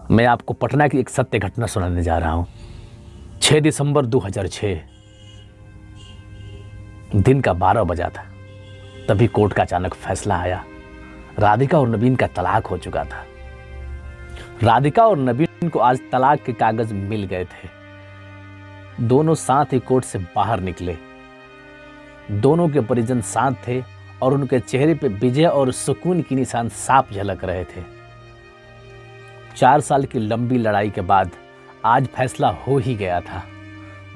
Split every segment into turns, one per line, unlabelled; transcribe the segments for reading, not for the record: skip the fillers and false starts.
मैं आपको पटना की एक सत्य घटना सुनाने जा रहा हूं। 6 दिसंबर 2006 दिन का 12 बजा था। तभी कोर्ट का अचानक फैसला आया। राधिका और नवीन का तलाक हो चुका था। राधिका और नवीन को आज तलाक के कागज मिल गए थे। दोनों साथ ही कोर्ट से बाहर निकले। दोनों के परिजन साथ थे और उनके चेहरे पे विजय और सुकून की निशान साफ झलक रहे थे। 4 साल की लंबी लड़ाई के बाद आज फैसला हो ही गया था।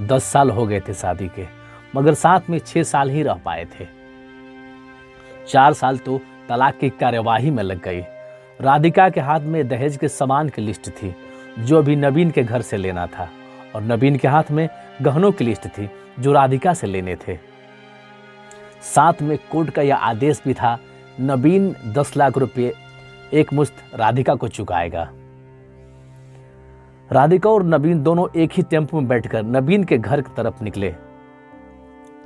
10 साल हो गए थे शादी के, मगर साथ में 6 साल ही रह पाए थे। 4 साल तो तलाक की कार्यवाही में लग गई। राधिका के हाथ में दहेज के सामान की लिस्ट थी जो अभी नवीन के घर से लेना था, और नवीन के हाथ में गहनों की लिस्ट थी जो राधिका से लेने थे। साथ में कोर्ट का यह आदेश भी था, नवीन 10 लाख रुपए एक मुश्त राधिका को चुकाएगा। राधिका और नवीन दोनों एक ही टेम्पो में बैठकर नवीन के घर की तरफ निकले।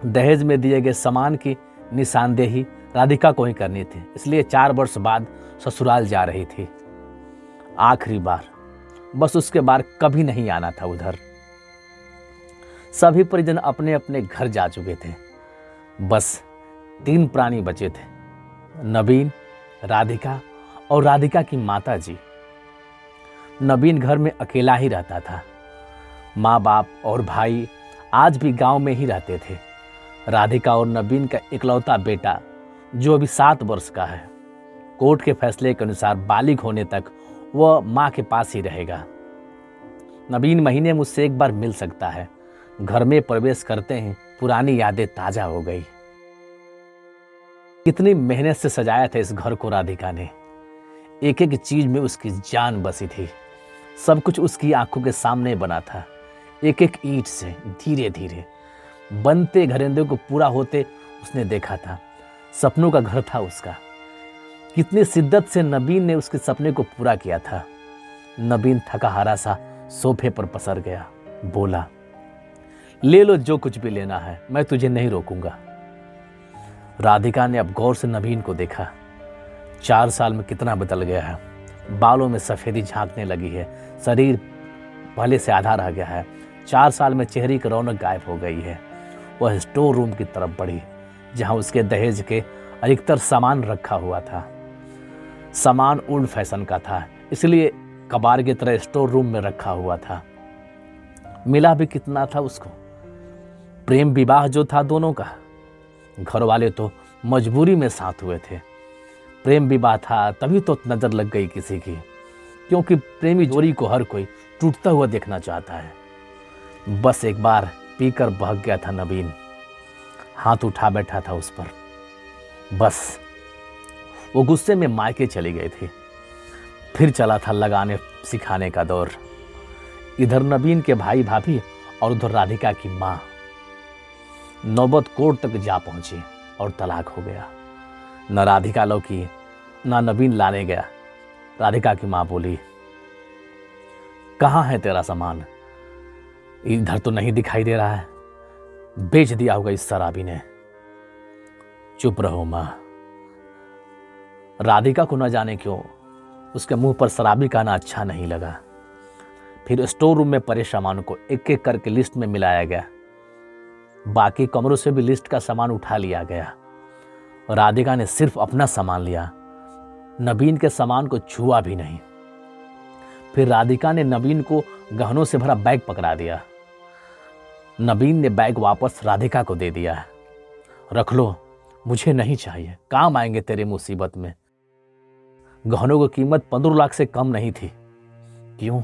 दहेज में दिए गए सामान की निशानदेही राधिका को ही करनी थी, इसलिए 4 वर्ष बाद ससुराल जा रही थी। आखिरी बार, बस उसके बाद कभी नहीं आना था उधर। सभी परिजन अपने अपने घर जा चुके थे। बस 3 प्राणी बचे थे, नवीन, राधिका और राधिका की माता जी। नवीन घर में अकेला ही रहता था। माँ बाप और भाई आज भी गांव में ही रहते थे। राधिका और नवीन का इकलौता बेटा जो अभी 7 वर्ष का है, कोर्ट के फैसले के अनुसार बालिग होने तक वह माँ के पास ही रहेगा। नवीन महीने मुझसे एक बार मिल सकता है। घर में प्रवेश करते ही पुरानी यादें ताजा हो गई। कितनी मेहनत से सजाया था इस घर को राधिका ने। एक एक चीज में उसकी जान बसी थी। सब कुछ उसकी आंखों के सामने बना था। एक एक ईंट से धीरे धीरे बनते घरेंदे को पूरा होते उसने देखा था। सपनों का घर था उसका। कितनी शिद्दत से नवीन ने उसके सपने को पूरा किया था। नवीन थका हारा सा सोफे पर पसर गया, बोला, ले लो जो कुछ भी लेना है, मैं तुझे नहीं रोकूंगा। राधिका ने अब गौर से नवीन को देखा। 4 साल में कितना बदल गया है। बालों में सफेदी झांकने लगी है। शरीर पहले से आधा रह गया है। 4 साल में चेहरे की रौनक गायब हो गई है। वह स्टोर रूम की तरफ बढ़ी जहां उसके दहेज के अधिकतर सामान रखा हुआ था। सामान ओल्ड फैशन का था, इसलिए कबाड़ की तरह स्टोर रूम में रखा हुआ था। मिला भी कितना था उसको। प्रेम विवाह जो था दोनों का, घर वाले तो मजबूरी में साथ हुए थे। प्रेम विवाह था तभी तो नजर लग गई किसी की, क्योंकि प्रेमी जोड़ी को हर कोई टूटता हुआ देखना चाहता है। बस एक बार पीकर बहक गया था नवीन। हाथ उठा बैठा था उस पर। बस वो गुस्से में मायके चली गई थी। फिर चला था लगाने सिखाने का दौर। इधर नवीन के भाई भाभी और उधर राधिका की माँ। नौबत कोर्ट तक जा पहुंची और तलाक हो गया। न राधिका लौकी, न नवीन लाने गया। राधिका की माँ बोली, कहाँ है तेरा सामान? इधर तो नहीं दिखाई दे रहा है। बेच दिया होगा इस शराबी ने। चुप रहो माँ। राधिका को न जाने क्यों उसके मुंह पर शराबी कहना अच्छा नहीं लगा। फिर स्टोर रूम में पड़े सामान को एक एक करके लिस्ट में मिलाया गया। बाकी कमरों से भी लिस्ट का सामान उठा लिया गया। राधिका ने सिर्फ अपना सामान लिया, नवीन के सामान को छुआ भी नहीं। फिर राधिका ने नवीन को गहनों से भरा बैग पकड़ा दिया। नवीन ने बैग वापस राधिका को दे दिया। रख लो, मुझे नहीं चाहिए, काम आएंगे तेरे मुसीबत में। गहनों की कीमत 15 लाख से कम नहीं थी। क्यों?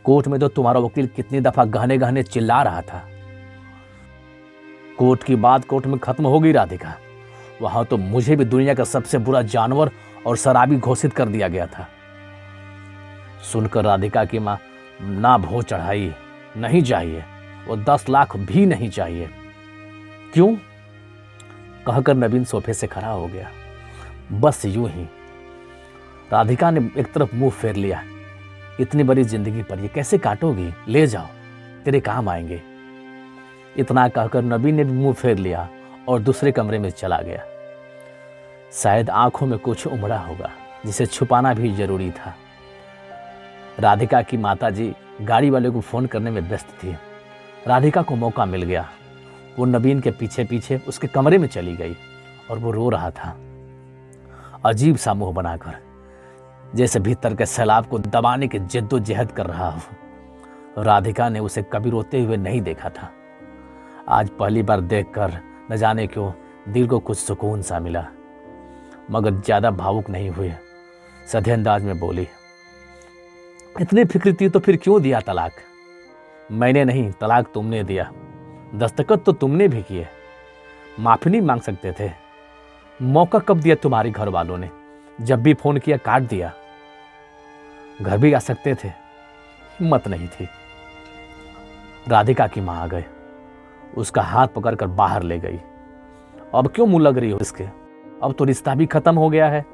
कोर्ट में तो तुम्हारा वकील कितनी दफा गहने गहने चिल्ला रहा था। कोर्ट की बात कोर्ट में खत्म हो गई राधिका। वहां तो मुझे भी दुनिया का सबसे बुरा जानवर और शराबी घोषित कर दिया गया था। सुनकर राधिका की मां ना भौं चढ़ाई। नहीं चाहिए, वो 10 लाख भी नहीं चाहिए। क्यों? कहकर नवीन सोफे से खड़ा हो गया। बस यूं ही। राधिका ने एक तरफ मुंह फेर लिया। इतनी बड़ी जिंदगी पर ये कैसे काटोगी? ले जाओ, तेरे काम आएंगे। इतना कहकर नवीन ने भी मुंह फेर लिया और दूसरे कमरे में चला गया। शायद आंखों में कुछ उमड़ा होगा जिसे छुपाना भी जरूरी था। राधिका की माताजी गाड़ी वाले को फ़ोन करने में व्यस्त थी। राधिका को मौका मिल गया। वो नवीन के पीछे पीछे उसके कमरे में चली गई और वो रो रहा था, अजीब सा मुंह बनाकर, जैसे भीतर के सैलाब को दबाने की जिद्दोजहद कर रहा हो। राधिका ने उसे कभी रोते हुए नहीं देखा था। आज पहली बार देखकर न जाने क्यों दिल को कुछ सुकून सा मिला, मगर ज़्यादा भावुक नहीं हुए। सधे अंदाज में बोली, इतनी फिक्र थी तो फिर क्यों दिया तलाक? मैंने नहीं, तलाक तुमने दिया। दस्तखत तो तुमने भी किए। माफ़ी नहीं मांग सकते थे? मौका कब दिया तुम्हारे घर वालों ने? जब भी फोन किया काट दिया। घर भी आ सकते थे, हिम्मत नहीं थी। राधिका की मां आ गए, उसका हाथ पकड़कर बाहर ले गई। अब क्यों मुंह लग रही हो इसके? अब तो रिश्ता भी खत्म हो गया है।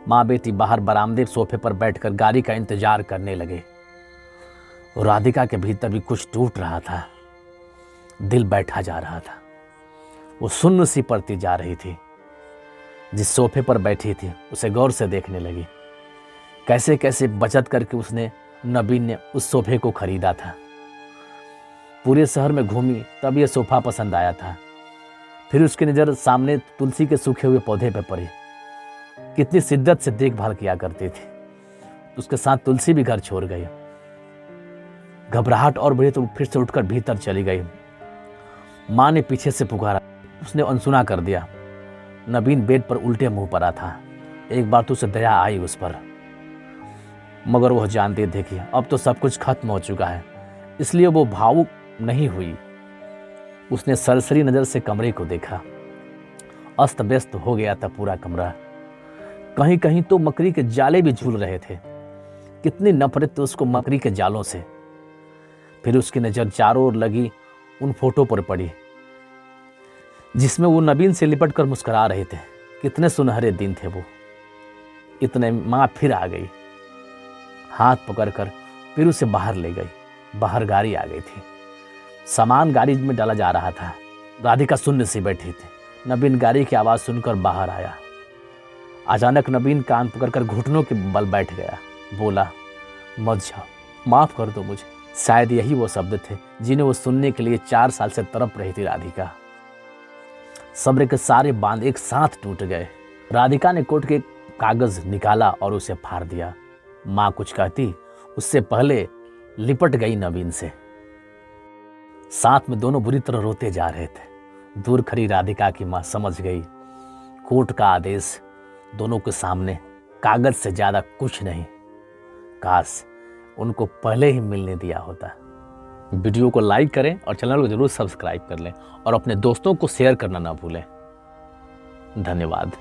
माँ बेटी बाहर बरामदे सोफे पर बैठकर गाड़ी का इंतजार करने लगे। राधिका के भीतर भी कुछ टूट रहा था, दिल बैठा जा रहा था। वो सुन्न सी पड़ती जा रही थी। जिस सोफे पर बैठी थी उसे गौर से देखने लगी। कैसे कैसे बचत करके उसने नवीन ने उस सोफे को खरीदा था। पूरे शहर में घूमी तब यह सोफा पसंद आया था। फिर उसकी नज़र सामने तुलसी के सूखे हुए पौधे पर पड़ी। कितनी शिद्दत से देखभाल किया करती थी। उसके साथ तुलसी भी घर छोड़ गई। घबराहट और बढ़ी तो फिर से उठकर भीतर चली गई। माँ ने पीछे से पुकारा, उसने अनसुना कर दिया। नवीन बेड पर उल्टे मुंह पड़ा था। एक बार तो उसे दया आई उस पर, मगर वह जानती थी कि अब तो सब कुछ खत्म हो चुका है, इसलिए वो भावुक नहीं हुई। उसने सरसरी नजर से कमरे को देखा। अस्त व्यस्त हो गया था पूरा कमरा। कहीं कहीं तो मकड़ी के जाले भी झूल रहे थे। कितनी नफरत उसको मकड़ी के जालों से। फिर उसकी नजर चारों ओर लगी उन फोटो पर पड़ी जिसमें वो नवीन से लिपट कर मुस्कुरा रहे थे। कितने सुनहरे दिन थे वो। इतने माँ फिर आ गई, हाथ पकड़कर फिर उसे बाहर ले गई। बाहर गाड़ी आ गई थी। सामान गाड़ी में डाला जा रहा था। राधिका शून्य सी बैठी थी। नवीन गाड़ी की आवाज़ सुनकर बाहर आया। अचानक नवीन कान पकड़कर घुटनों के बल बैठ गया। बोला, मत जाओ, माफ़ कर दो मुझे। शायद यही वो शब्द थे जिन्हें वो सुनने के लिए 4 साल से तड़प रही थी राधिका। सब्र के सारे बांध एक साथ टूट गए। राधिका ने कोट के कागज निकाला और उसे फाड़ दिया। माँ कुछ कहती उससे पहले लिपट गई नवीन से। साथ में दोनों बुरी तरह रोते जा रहे थे। दूर खड़ी राधिका की माँ समझ गई कोर्ट का आदेश दोनों के सामने कागज से ज्यादा कुछ नहीं। काश उनको पहले ही मिलने दिया होता। वीडियो को लाइक करें और चैनल को जरूर सब्सक्राइब कर लें और अपने दोस्तों को शेयर करना ना भूलें। धन्यवाद।